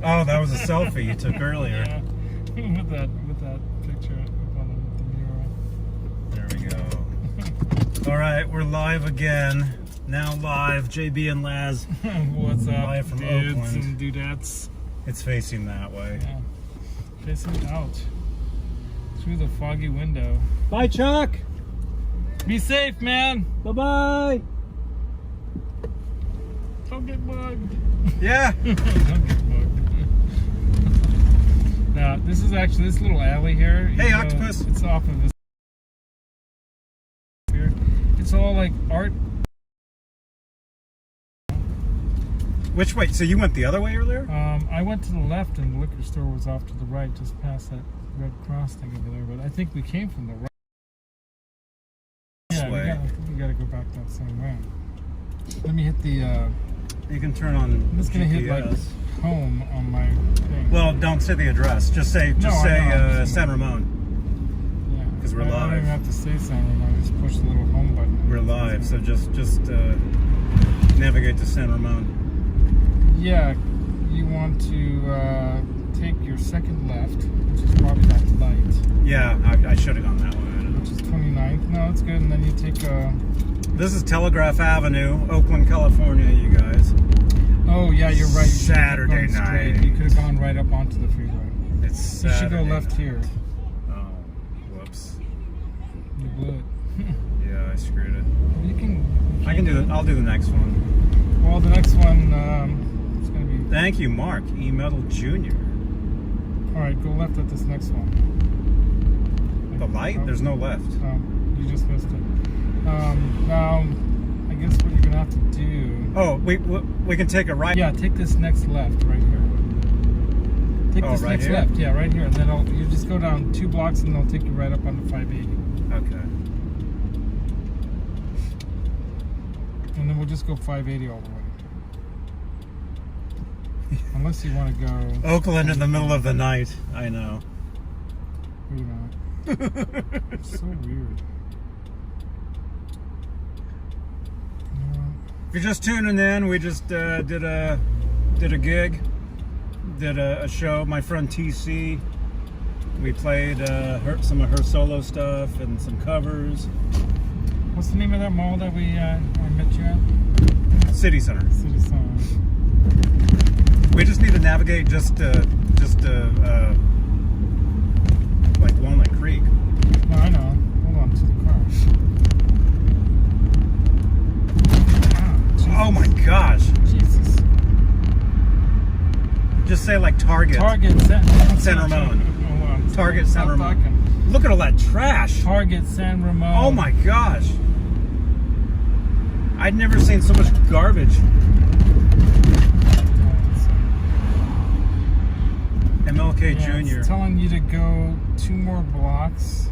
Oh, that was a selfie you took earlier. Yeah, with that picture up on the mural. There we go. All right, we're live again. Now live, JB and LAZ. What's up, live from dudes Oakland. and dudettes? It's facing that way. Yeah, facing out through the foggy window. Bye, Chuck. Be safe, man. Bye-bye. Don't get bugged. Yeah. Don't get bugged. Now, this is actually this little alley here. Hey, octopus. It's off of this here. It's all like art. Which way? So you went the other way earlier? I went to the left and the liquor store was off to the right, just past that red cross thing over there. But I think we came from the right. This Yeah, way. we gotta go back that same way. Let me hit the. You can turn on I'm just gonna GPS. hit like home on my thing. Well, don't say the address. Just say I know. San Ramon. Yeah, 'Cause we're I don't live. even have to say San Ramon. Just push the little home button. We're live, so just navigate to San Ramon. Yeah, you want to take your second left, which is probably that light, Yeah, I should have gone that way. which is 29th. No, it's good. And then you take This is Telegraph Avenue, Oakland, California, you guys. oh yeah, you're right. You should have Saturday gone straight. night. You could have gone right up onto the freeway. It's You should go Saturday left night. here. Oh, whoops. You blew it. Yeah, I screwed it. You can. I can do it. I'll do the next one. Well, the next one, it's gonna be. Thank you, Mark. E Metal Jr. All right, go left at this next one. The light? Oh, There's no left. oh, you just missed it. Now, I guess what you're gonna have to do. Oh, we can take a right. Yeah, take this next left right here. Take Oh, this right next here? left, yeah, right here, and then you just go down 2 blocks, and they'll take you right up onto 580, Okay. and then we'll just go 580 all the way. Unless you want to go. Oakland in the middle of the night. I know. You know, it's so weird. If you're just tuning in, we just did a gig, did a show. My friend TC, we played some of her solo stuff and some covers. What's the name of that mall that I met you at? City Center. City Center. We just need to navigate like Walnut Creek. No, I know. Hold on to the car. Oh my gosh! Jesus. Just say like Target. Target San Ramon. Hold on. Target San Stop Ramon. talking. Look at all that trash. Target San Ramon. Oh my gosh! I'd never seen so much garbage. MLK Yeah, Jr. It's telling you to go 2 more blocks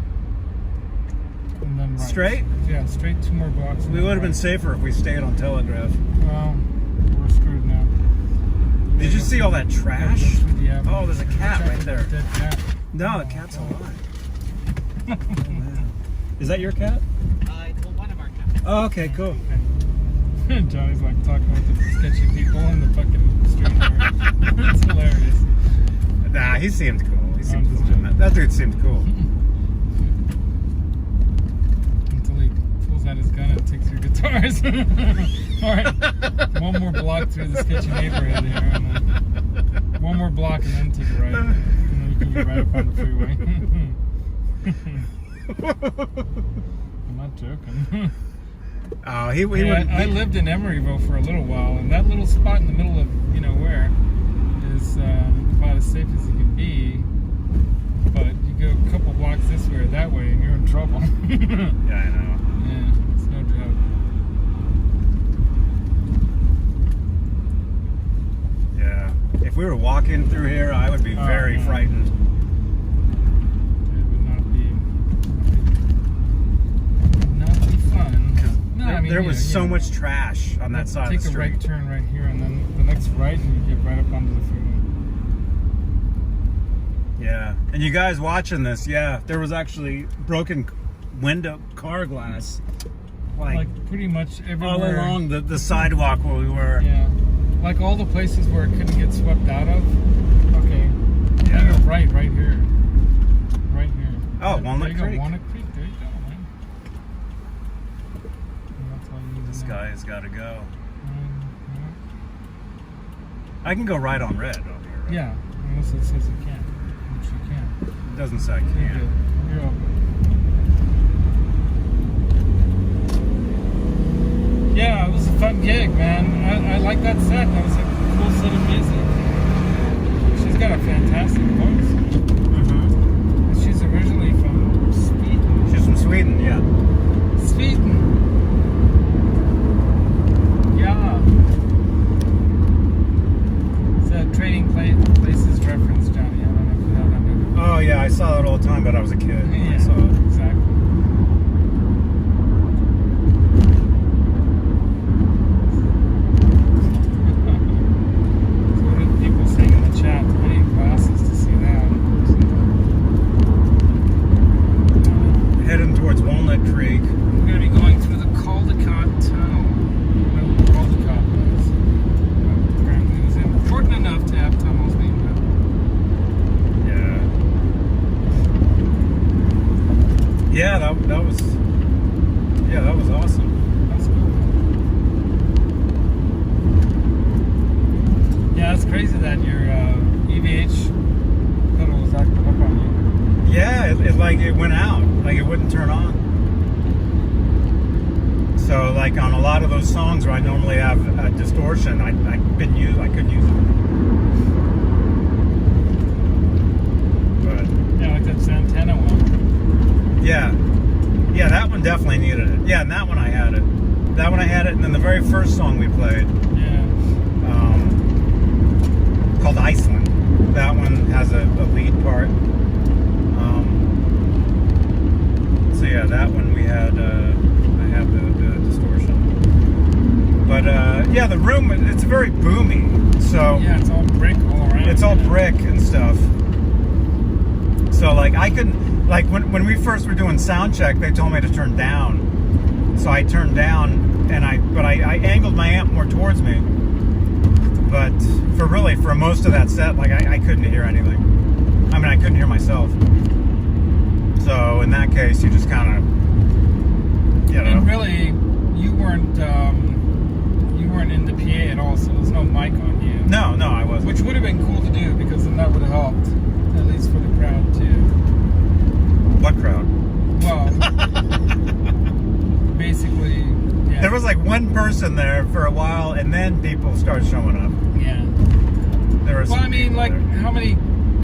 and then right. Straight? Yeah, straight 2 more blocks. We would have been safer if we stayed on Telegraph. Well, we're screwed now. Did you see all that trash? Yeah, Oh, there's a cat right there. Dead cat. No, the cat's alive. Oh, man. Is that your cat? Well, one of our cats. Oh, okay, cool. Johnny's like talking with the sketchy people in the fucking street area. It's hilarious. Nah, he seemed cool. He seemed just cool. joking. That dude seemed cool. Until he pulls out his gun and takes your guitars. Alright. 1 more block through the sketchy neighborhood here. And then 1 more block and then take a right. And then you can get right up on the freeway. I'm not joking. Oh, he I wouldn't. lived in Emeryville for a little while, and that little spot in the middle of, you know where, is about as safe as you can be. But you go a couple blocks this way or that way, and you're in trouble. Yeah, I know. Yeah, it's no joke. Yeah. If we were walking through here, I would be very no. frightened. It would not be fun. No, I mean, There was so you know, much trash on that side of the Take a street. right turn right here, and then the next right, and you get right up onto the freeway. Yeah. And you guys watching this, yeah, there was actually broken window car glass. Like pretty much everywhere. all along the sidewalk where we were. Yeah. Like all the places where it couldn't get swept out of, gotta go right here. Right here. Oh, There Walnut you go, Creek. Walnut Creek, there you go, man. And that's all you need to This know. guy's got to go. Yeah. I can go right on red over here. Right? Yeah, unless it says you can't, which you can. It doesn't say I You're can. good. You're open. Yeah, it was a fun gig, man. I like that set. That was a cool set of music. She's got a fantastic voice. Mm-hmm. And she's originally from Sweden. She's from Sweden, yeah. Sweden. Yeah. It's a Trading Places reference, Johnny. I don't know if you know that movie. Oh yeah, I saw that all the time, but I was a kid. when I Yeah, saw it. exactly. So what did people saying in the chat? I need glasses to see that. Heading towards Walnut Creek. We're going to be going through the Caldecott Tunnel. Well, Caldecott was. Apparently it was important enough to have tunnels named after. Yeah, that was awesome. That's cool. Yeah, it's crazy that your EVH pedal was acting up on you. Yeah, it like it went out, like it wouldn't turn on. So like on a lot of those songs where I normally have a distortion, I couldn't use it. But Yeah, like that Santana one. yeah, that one definitely needed it. Yeah, and that one I had it. That one I had it, and then the very first song we played, Yeah. called Iceland. That one has a lead part. So yeah, that one we had. I had the distortion. But yeah, the room it's very boomy. So Yeah, it's all brick all around. it's all brick and stuff. So like I couldn't like when we first were doing sound check, they told me to turn down. So I turned down and I angled my amp more towards me. But for most of that set, like I couldn't hear anything. I mean, I couldn't hear myself. So in that case, you just kind of, And really, you weren't in the PA at all, so there's no mic on you. No, I wasn't. Which would have been cool to do because then that would have helped, at least for the crowd too. What crowd? Well, basically, yeah. There was like one person there for a while, and then people started showing up. Yeah. There was. Well, I mean, like, how many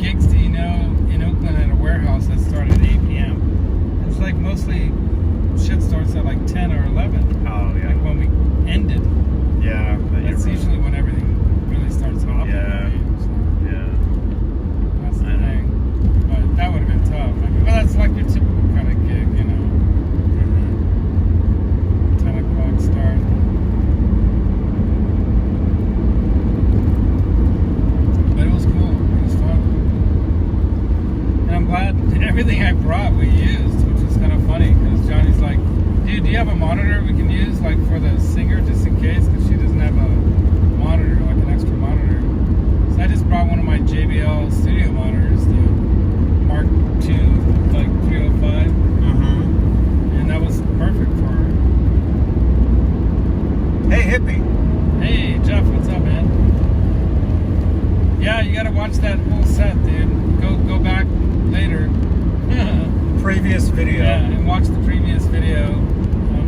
gigs do you know in Oakland at a warehouse that started at 8 p.m.? It's like mostly shit starts at like 10 or 11. Oh yeah. Like when we ended. Yeah. That's usually when everything really starts hopping. Yeah. So Yeah. that's the I know. thing. But that would have been tough. I mean, but that's like your typical kind of gig, you know. 10 o'clock start. But it was cool. It was fun. And I'm glad everything I brought we used, which is kind of funny because Johnny's like, dude, do you have a monitor we can use like for the singer just in case? Because she doesn't have a monitor, like an extra monitor. So I just brought one of my JBL studio monitors, the Mark II, like 305. And that was perfect for her. Hey, hippie. Hey, Jeff, what's up, man? Yeah, you gotta watch that whole set, dude. Go back later. Previous video. Yeah, and watch the previous video.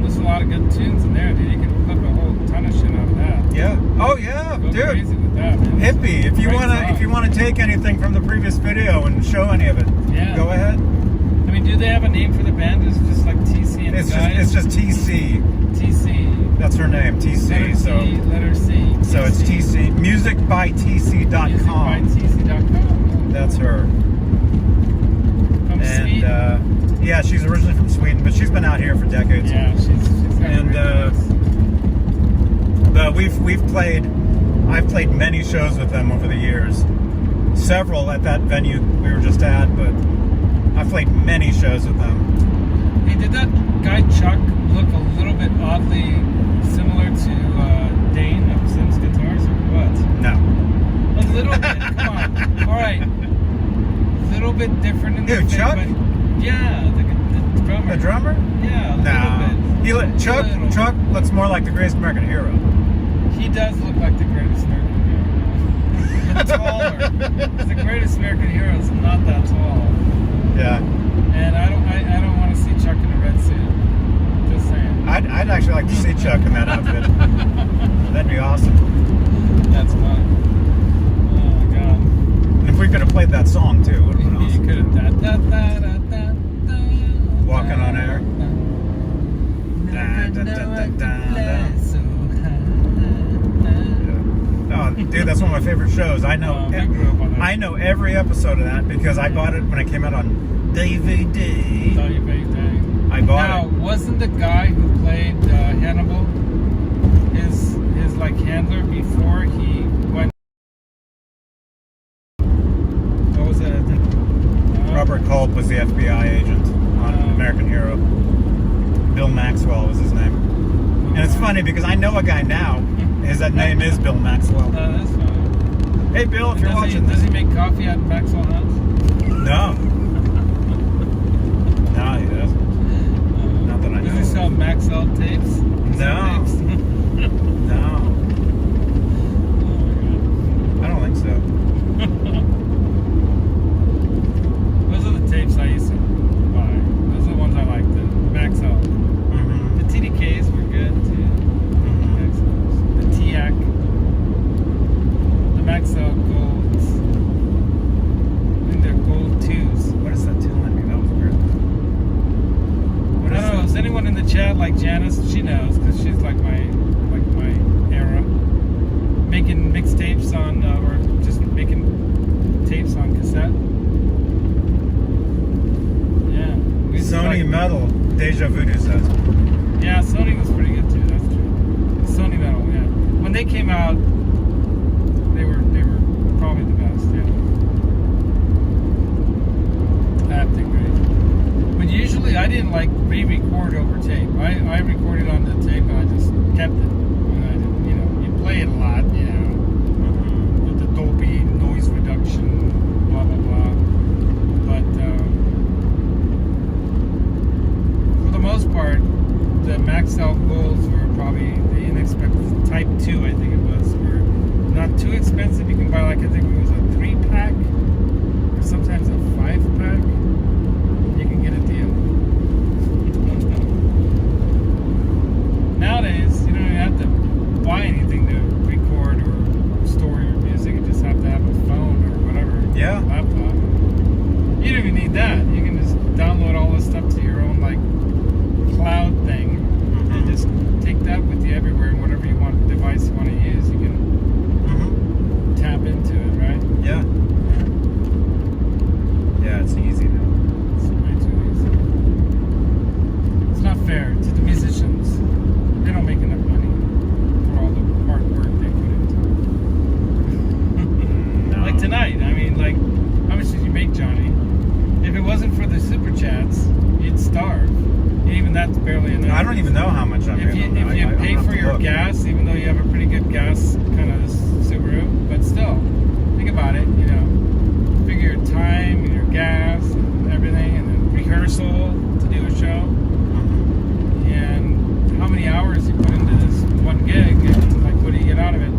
There's a lot of good tunes in there, dude. You can clip a whole ton of shit out of that. Yeah. Oh yeah, Go dude. crazy with that, man. Hippie. If you Great wanna song. take anything from the previous video and show any of it, Yeah. go ahead. I mean, do they have a name for the band? Is it just like TC and It's the guys? just TC. TC. That's her name, TC. Letter So T, letter C. so it's TC. Musicbytc.com. Musicbytc.com. That's her. From And Sweden. yeah, she's originally from Sweden, but she's been out here for decades. Yeah, she's got And great voice. but I've played many shows with them over the years. Several at that venue we were just at, but I've played many shows with them. Hey, did that guy Chuck look a little bit oddly similar to Dane of Sims Guitars or what? No. A little bit. Come on. All right. little bit different in Who, the Chuck? But yeah, the drummer. The drummer? Yeah, a little bit. Chuck looks more like the greatest American hero. He does look like the greatest American hero. But taller. 'Cause the greatest American hero is not that tall. Yeah. And I don't want to see Chuck in a red suit. Just saying. I'd actually like to see Chuck in that outfit. That'd be awesome. That's fun. Oh my god. And if we could have played that song too, would have been You awesome. could have Walking on air. Oh, dude, that's one of my favorite shows. I know. I grew up on that. I know every episode of that because I bought it when it came out on DVD. Saw you big day. I bought Now, it. wasn't the guy who played Hannibal his like handler before he went? What was that? Robert Culp was the FBI agent on American Hero. Bill Maxwell was his name. And it's funny because I know a guy now. His name is Bill Maxwell. That's fine. Hey, Bill, if you're watching Does this. he make coffee at Maxwell House? No. No, he doesn't. Not that I know. Does he sell Maxwell tapes? No. Tapes? No. Oh I don't think so. my god. Those are the tapes I used to buy. Those are the ones I liked. The Maxwell. Mm-hmm. The TDKs were good too. The TIAC. The Maxwell Golds. I think they're Gold 2s. What is that telling me? That was weird. What I is don't know. that? Is anyone in the chat like Janice? She knows because she's like my era. Making mixtapes on or just making tapes on cassette. Yeah. We used to Sony like- Metal. Deja Voodoo says. Yeah, Sony was pretty good too. That's true. Sony Metal. Yeah. When they came out, they were probably the best. Yeah. That thing, right? But usually I didn't like re-record over tape. I recorded on the tape and I just kept it. And I didn't, you play it a lot, with the Dolby noise reduction, blah blah blah. But for the most part, the Maxwell Golds were probably the inexpensive Type 2, I think it was. Were not too expensive. You can buy like I think it was a 3-pack or sometimes a 5-pack. You can get a deal. Nowadays, you don't even have to buy anything to record or store your music. You just have to have a phone or whatever. Yeah. Laptop. You don't even need that. You can just download all this stuff to your own like cloud thing and just take that with you everywhere. And whatever you want device you want to use, you can tap into it, right? Yeah. Yeah, it's easy now. It's way too easy. It's not fair to the musicians. They don't make enough money for all the hard work they put into it. No. Like tonight, I mean, like, how much did you make, Johnny? If it wasn't for the super chats, you'd starve. Even that's barely enough. I don't even know how much I'm If you pay for your gas, even though you have a pretty good gas kind of Subaru, but still, think about it. Figure your time, your gas, and everything, and then rehearsal to do a show, and how many hours you put into this one gig, and like what do you get out of it?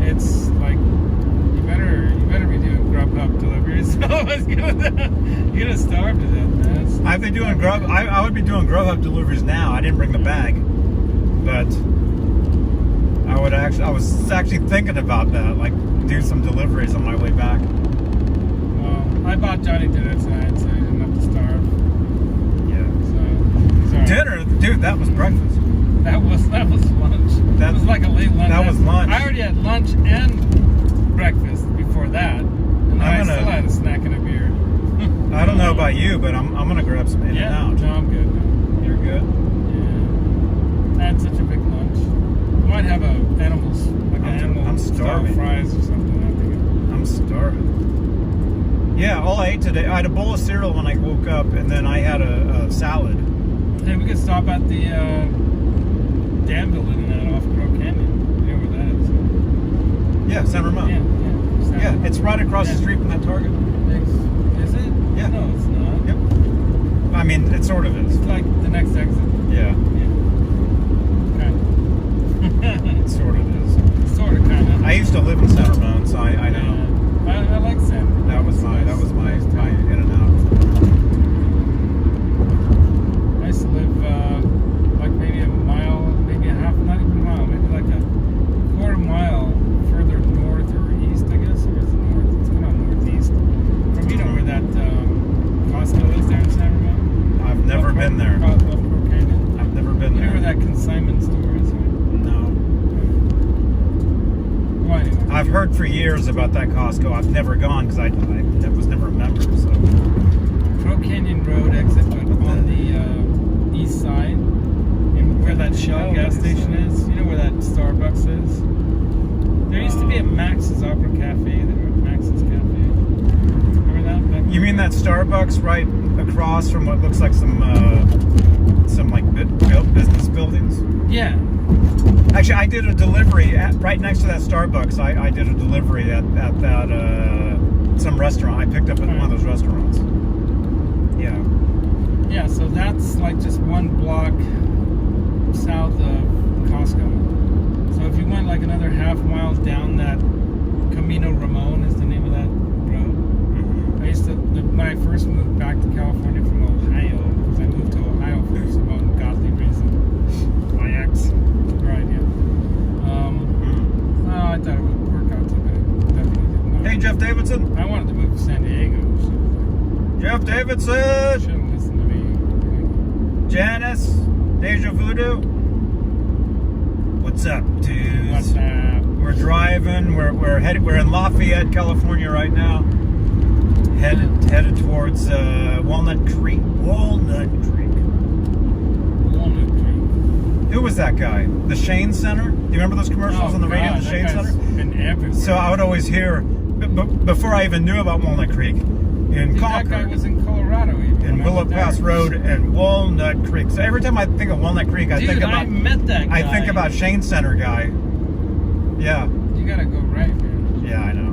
It's like you better be doing Grubhub deliveries. You're gonna starve to death, man. I've been doing I would be doing Grubhub deliveries now. I didn't bring the bag, but I was actually thinking about that, like do some deliveries on my way back. Well, I bought Johnny dinner tonight, so he didn't have to starve. Yeah. So it's all right. Dinner, dude. That was breakfast. That was lunch. That was like a late lunch. That was lunch. I already had lunch and breakfast before that, and then I still had a snack and a beer. I don't know about you, but I'm gonna grab some In and Out. No, I'm good. No. You're good. Yeah. I had such a big lunch. I might have I'm starving. fries or something. I think. I'm starving. Yeah, all I ate today. I had a bowl of cereal when I woke up, and then I had a salad. Hey, we could stop at the dam building off Crow Canyon. You know where that is? Yeah, San Ramon. Yeah. Yeah, it's right across the street from that Target. Is it? Yeah. Yeah. No, it's not. Yep. I mean, it sort of is. It's like the next exit. Yeah. Okay. It sort of is. Sort of, kind of. I used to live in San Ramon, so I know. I like San. That was my in and out. I used to live like maybe a mile, maybe a half, not even a mile, maybe like a quarter mile further north or east, I guess, or is it north? It's kind of northeast from where that Costco is there in San Ramon. I've never been there. Off Canyon. I've never been there. Where that consignment store is, right? No. Well, anyway. I've heard for years about that Costco. I've never gone because I was never a member. So. Crow Canyon Road exit, but on the east side, and where that Shell gas station is. You know where that Starbucks is? There used to be a Max's Opera Cafe there. Max's Cafe. Remember that? You mean that Starbucks right across from what looks like some like business buildings? Yeah. Actually, I did a delivery right next to that Starbucks. I did a delivery at that some restaurant. I picked up at one of those restaurants. Yeah. Yeah, so that's like just one block south of Costco. So if you went like another half mile down that Camino Ramon is the name of that road. I used to, when I first moved back to California from Ohio, because I moved to Ohio for some ungodly reason. My ex, right, yeah. Well, I thought it would work out too bad. Definitely did not. Hey, Jeff Davidson. I wanted to move to San Diego. Jeff Davidson. Shouldn't listen to me. Janice. Deja Voodoo. What's up, dudes? What's up? We're driving. We're headed. We're in Lafayette, California, right now. Headed towards Walnut Creek. Walnut Creek. Who was that guy? The Shane Center? Do you remember those commercials on the radio? God, The Shane Center. Been everywhere. So I would always hear before I even knew about Walnut Creek in Concord. That guy was in Colorado. In Willow Pass Road and Walnut Creek. So every time I think of Walnut Creek, I think about. I met that guy. I think about Shane Center guy. Yeah. You gotta go right, man. Yeah, I know.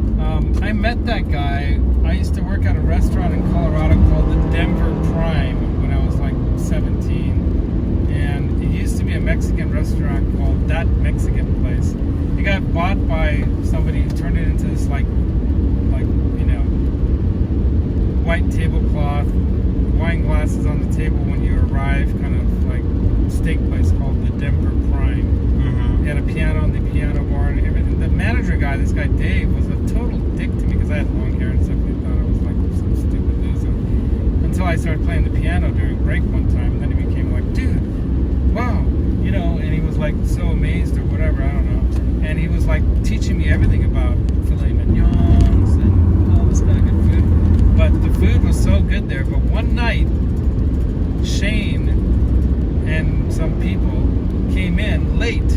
I met that guy. I used to work at a restaurant in Colorado called the Denver Prime when I was like 17, and it used to be a Mexican restaurant called That Mexican Place. It got bought by somebody who turned it into this like white tablecloth, wine glasses on the table when you arrive, kind of like steak place called the Denver Prime. He had a piano on the piano bar and everything. The manager guy, this guy Dave, was a total dick to me because I had long hair and stuff. He thought I was like some stupid loser. Until I started playing the piano during break one time, and then he became like, dude, wow, and he was like so amazed or whatever, I don't know. And he was like teaching me everything about filet mignons and all this kind of good food. But the food was so good there. But one night, Shane and some people came in late,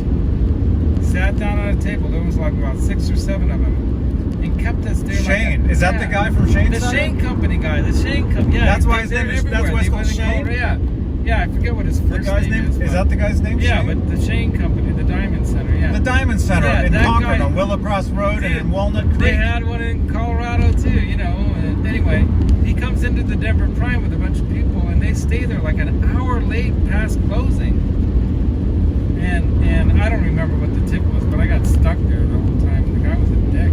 sat down on a table. There was like about 6 or 7 of them, and kept us there. Shane, is that the guy from Shane? The Shane Company guy. The Shane Company. Yeah, that's why his name is. That's why it's called Shane. Yeah, I forget what his first name is. Is that the guy's name? Yeah, Shane? but the Shane Company, the Diamond Center. Yeah, the Diamond Center in Concord on Willow Pass Road and in Walnut Creek. They had one in Colorado too. Anyway, he comes into the Denver Prime with a bunch of people, and they stay there like an hour late past closing. And I don't remember what the tip was, but I got stuck there the whole time. The guy was a dick.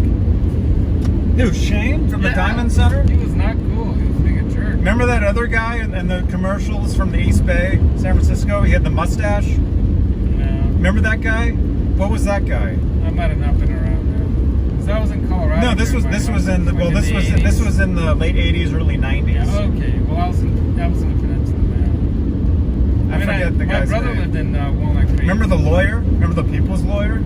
Who, Shane from the Diamond Center? He was not cool. He was being a jerk. Remember that other guy in the commercials from the East Bay, San Francisco? He had the mustache. No. Remember that guy? What was that guy? I might have not been around there. Because I was in Colorado. No, this was in the this was in the late '80s, early '90s. Yeah, okay. Well, I was in the peninsula now. I forget the guy's name. My brother lived in Walnut Creek. Remember the lawyer? Remember the People's Lawyer?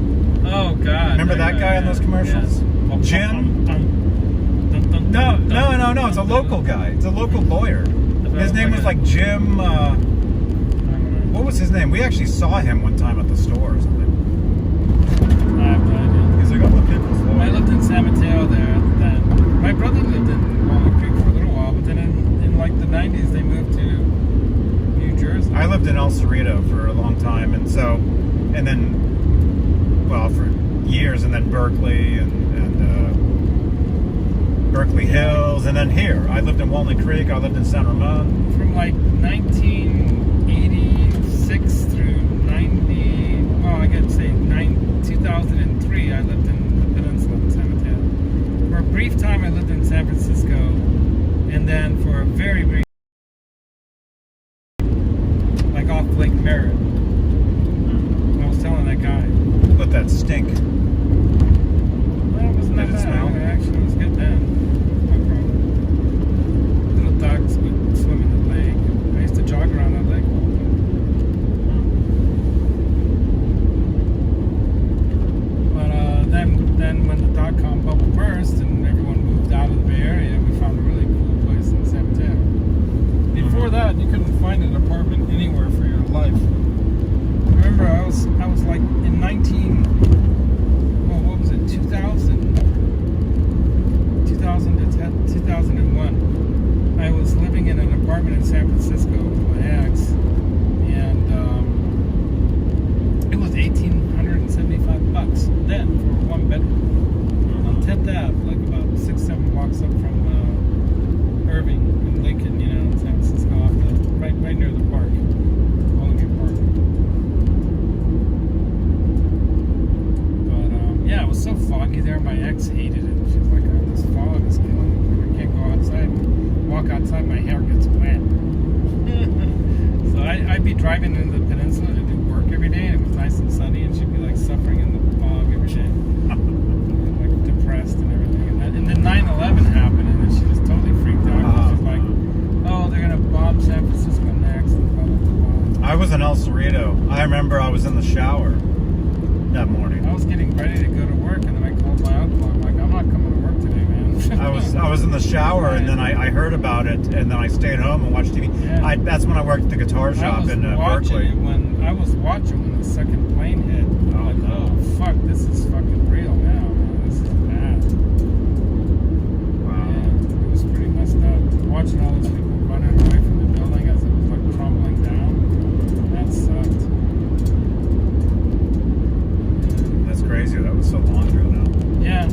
Oh God. Remember that guy in those commercials? Yes. Jim? No. It's a local guy. It's a local lawyer. His name was like Jim. What was his name? We actually saw him one time at the store or something. I have no idea. He's like, I'm the People's Lawyer. I lived in San Mateo there. Then my brother lived in Walnut Creek for a little while, but then in like the 90s they moved to New Jersey. I lived in El Cerrito for a long time, and then for years, and then Berkeley and Berkeley Hills. Hills, and then here. I lived in Walnut Creek. I lived in San Ramon. From like 1986 through 90. Well, I gotta say 2003. I lived in the Peninsula in San Mateo. For a brief time, I lived in San Francisco, and then for a very brief, like off Lake Merritt. I was telling that guy. But that stink. Well, it wasn't that Did it bad. smell? Actually, it was good then. No problem. Little ducks would swim in the lake. I used to jog around that lake all the time. But then when the dot-com bubble burst and everyone moved out of the Bay Area, we found a really cool place in San Mateo. Before that, you couldn't find an apartment anywhere for your life. Remember, I was like in 2001. I was living in an apartment in San Francisco with my ex, and it was $1,875 then for a one bedroom on 10th Ave, like about 6-7 blocks up from Irving and Lincoln, you know, in San Francisco, off the right near the park, Hollywood Park. But yeah, it was so foggy there. My ex hated it. She was like, "Oh, this fog is killing me. I can't go outside. Walk outside, my hair gets wet." So I'd be driving into the peninsula to do work every day, and it was nice and sunny, and she'd be like suffering in the fog every day, like depressed and everything. And then 9/11 happened, and then she just totally freaked out. She's like, "Oh, they're gonna bomb San Francisco next." And blah, blah, blah. I was in El Cerrito. I remember I was in the shower that morning. I was getting ready to go to work, and then I called my uncle. I'm like, "I'm not coming to work today, man." I was in the shower, and then I heard about it, and then I stayed home and watched TV. Yeah. That's when I worked at the guitar shop in Berkeley. I was watching when the second plane hit. Oh, I'm like, no. "Oh fuck, this is fucking real now, man. This is bad." Wow. Yeah, it was pretty messed up. Watching all those people running away from the building as it was like crumbling down. That sucked. That's crazy. That was so long ago now. Yeah.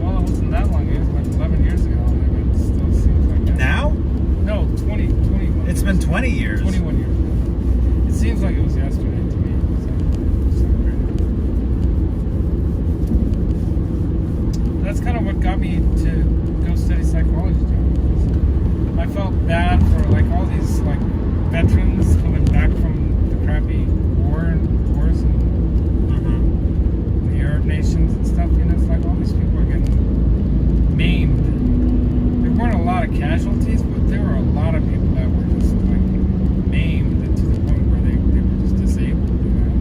Well, it wasn't that long. It was like 11 years ago. Maybe it still seems like that. Now? No, 21. It's been 20 years. 21 years. It seems like it was yesterday to me. So crazy. That's kind of what got me to go study psychology. I felt bad for like all these like veterans coming back from the crappy wars and the Arab nations and stuff. You know, it's like all these people are getting maimed. There weren't a lot of casualties, but there were a lot of people that were just like maimed to the point where they were just disabled, you know?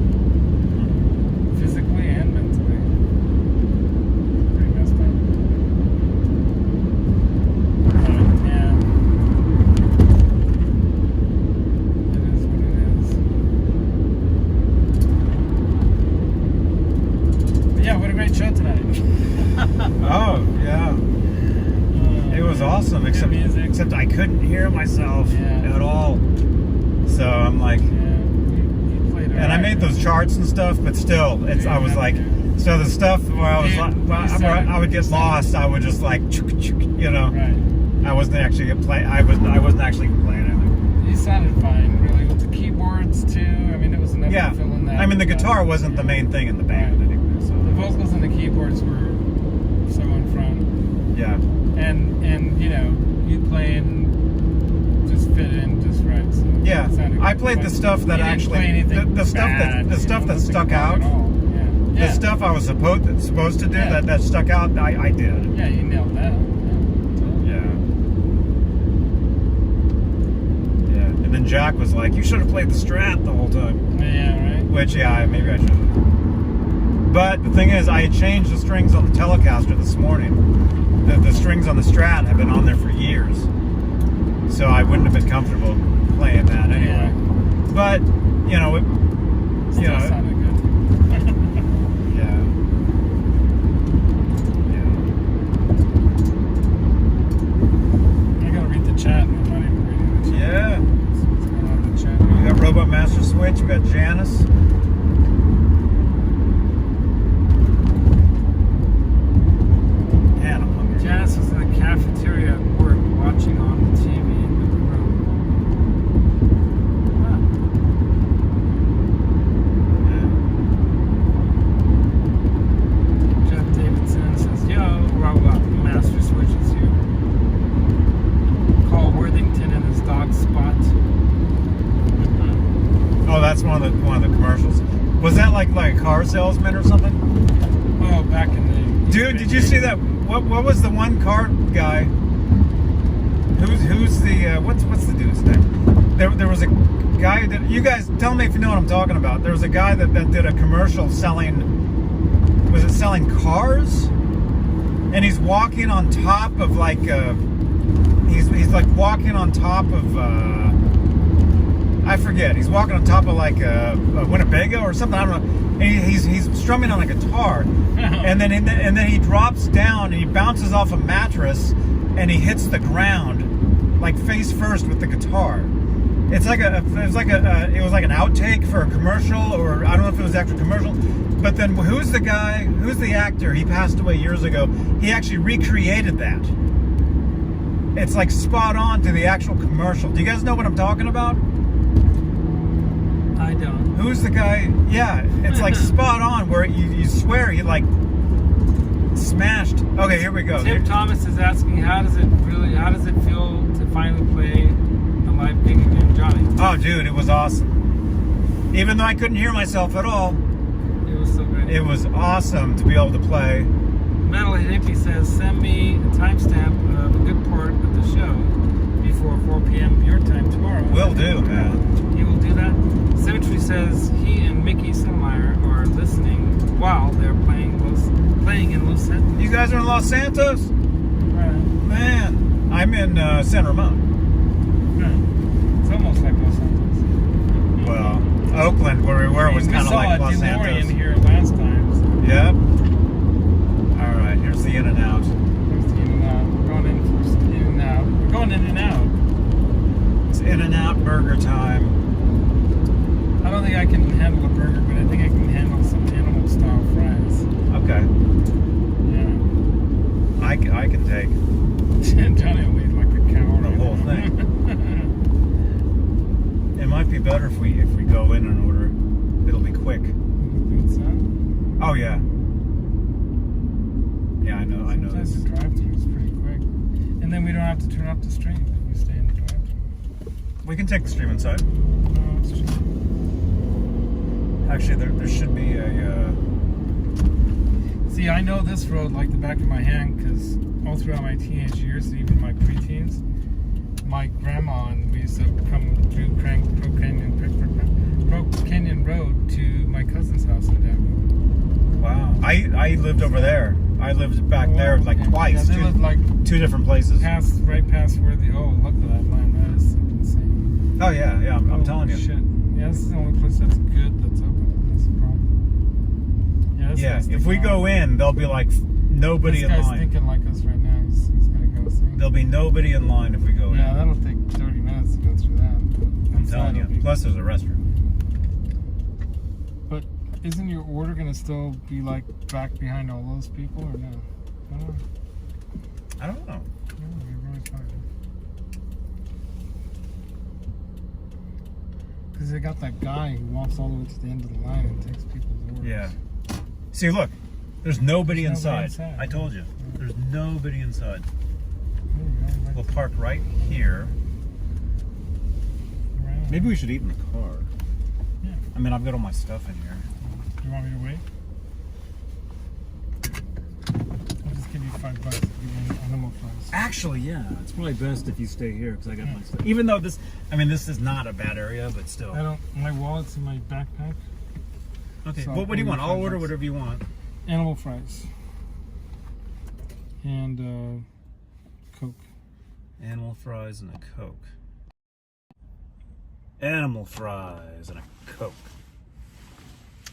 Physically and mentally. Pretty messed up. But, yeah. It is what it is. But yeah, what a great show tonight. Oh, yeah. It was awesome, Good music. except I couldn't hear myself Yeah. at all. So I'm like, Yeah, you played it and I right. made those charts and stuff, but still, I was like, so the stuff where I was, Dude, you where sounded- I would get lost, I would just like, you know, Right. I wasn't actually playing. I wasn't actually playing anything. You sounded fine, really, with the keyboards too. I mean, it was enough Yeah, to fill in that. I mean the guitar wasn't the main thing in the band Right. anyway. So The vocals and the keyboards were so in front, yeah, and you know, you playing just fit in just right. So yeah. it sounded I good. played the But stuff that you didn't actually, play anything the stuff bad, that you know, that nothing stuck wrong out. at all. Yeah. The stuff I was supposed to do Yeah. that stuck out, I did. Yeah, you nailed that. Yeah. Yeah. And then Jack was like, "You should have played the Strat the whole time." Yeah, right. Which, yeah, maybe I should have. But the thing is, I had changed the strings on the Telecaster this morning. The strings on the Strat have been on there for years, so I wouldn't have been comfortable playing that anyway. But you know, Still sounded good. yeah. I gotta read the chat. I'm not even reading the chat. Yeah. What's going on in the chat? We got Robot Master Switch. We got Janice. Man, I'm hungry. Janice was in the cafeteria salesman or something? Oh, back in the... Dude, did you see that? What was the one car guy? Who's the what's the dude's name? There was a guy that, you guys tell me if you know what I'm talking about. There was a guy that did a commercial selling cars, and he's walking on top of like he's like walking on top of I forget. He's walking on top of like a Winnebago or something. I don't know. And he's strumming on a guitar, and then he drops down and he bounces off a mattress, and he hits the ground like face first with the guitar. It was like an outtake for a commercial, or I don't know if it was actual commercial. But then who's the actor? He passed away years ago. He actually recreated that. It's like spot on to the actual commercial. Do you guys know what I'm talking about? I don't. Who's the guy? Yeah, it's like spot on where you swear he like smashed. Okay, here we go. Tim Thomas is asking, how does it feel to finally play a live gig again, Johnny? Oh, dude, it was awesome. Even though I couldn't hear myself at all, It was so great. it was awesome to be able to play. Metalhead Hippie says, send me a timestamp of a good part of the show before 4 p.m. your time tomorrow. Will do, man. He will do that. Symmetry says he and Mickey Settlemeyer are listening while they're playing in Los Santos. You guys are in Los Santos? Right. Man, I'm in San Ramon. Right. It's almost like Los Santos. Well, Oakland, where we were, was kind of like Los We saw a DeLorean Santos. here last time. So. Yep. All right, here's the in and out. There's the in and out. We're going in first. In and out. We're going in and out. It's in and out burger time. I don't think I can handle a burger, but I think I can handle some animal style fries. Okay. Yeah. I can take Johnny will eat like a cow. the whole thing. It might be better if we go in and order. It'll be quick. Oh yeah. Yeah, I know. Sometimes the drive-thru is pretty quick, and then we don't have to turn off the stream if we stay in the drive-thru. We can take the stream inside. No, it's true. Actually, there should be a. See, I know this road like the back of my hand because all throughout my teenage years, and even my preteens, my grandma and we used to come through Pro Canyon Road to my cousin's house in Denver. Wow. I lived over there. I lived back there like twice. Yeah, they lived like two different places. right past where the look at that line. That is insane. Oh yeah. I'm telling you. Shit. Yeah, this is the only place that's good that's open. That's the problem. Yeah. This guy's If we thinking go in, there'll be like nobody in This guy's line. thinking like us right now. He's gonna go see. There'll be nobody in line if we go in. Yeah, that'll take 30 minutes to go through that. But I'm telling you. Plus, there's a restroom. But isn't your order gonna still be like back behind all those people or no? I don't know. I don't know. No, you're really fine. Because they got that guy who walks all the way to the end of the line and takes people's orders. Yeah. See, look. There's nobody There's nobody inside. inside. I told you. There's nobody inside. There you go, right We'll park right here. around. Maybe we should eat in the car. Yeah. I mean, I've got all my stuff in here. Do you want me to wait? I'll just give you $5 to give you animal fries. Actually, yeah. It's probably best if you stay here because I got my stuff. Even though this is not a bad area, but still. My wallet's in my backpack. Okay. So What do you want? I'll order $5. whatever you want. Animal fries. And Coke. Animal fries and a Coke. Animal fries and a Coke.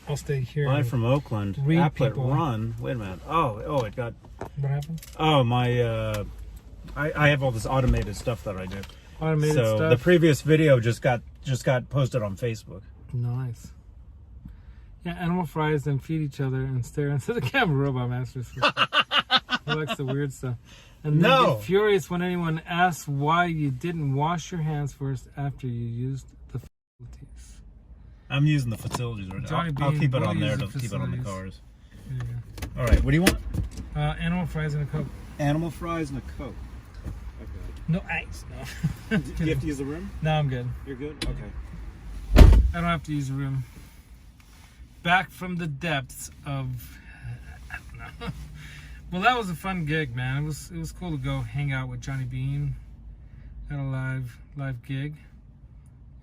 I'll stay here. Live and from Oakland. read Applet people. Run. Wait a minute. Oh, it got. What happened? Oh, my. I have all this automated stuff that I do. Automated So stuff. the previous video just got posted on Facebook. Nice. Yeah, animal fries, then feed each other and stare into the camera. Robot Masters. He likes the weird stuff. And then No. get furious when anyone asks why you didn't wash your hands first after you used the facilities. I'm using the facilities right now. Johnny I'll Beane keep it will on there use to the keep it on the facilities. cars. There you go. All right. What do you want? Animal fries and a Coke. Animal fries and a Coke. No ice. No. Do you have to use the room? No, I'm good. You're good. Okay. I don't have to use the room. back from the depths of, I don't know. Well, that was a fun gig, man. It was cool to go hang out with Johnny Beane at a live gig,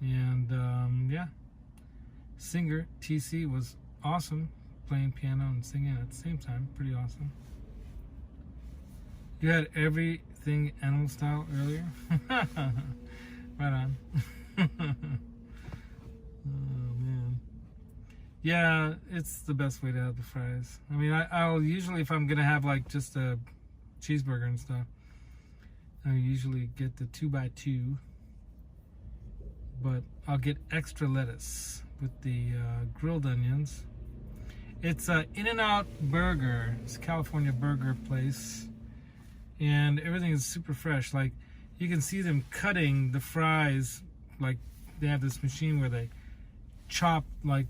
and yeah, singer TC was awesome, playing piano and singing at the same time. Pretty awesome. You had everything animal style earlier. Right on. Oh man. Yeah, it's the best way to have the fries. I mean, I'll usually, if I'm gonna have like just a cheeseburger and stuff, I usually get the 2x2, but I'll get extra lettuce with the grilled onions. It's a In-N-Out Burger. It's a California burger place, and everything is super fresh. Like, you can see them cutting the fries. Like, they have this machine where they chop like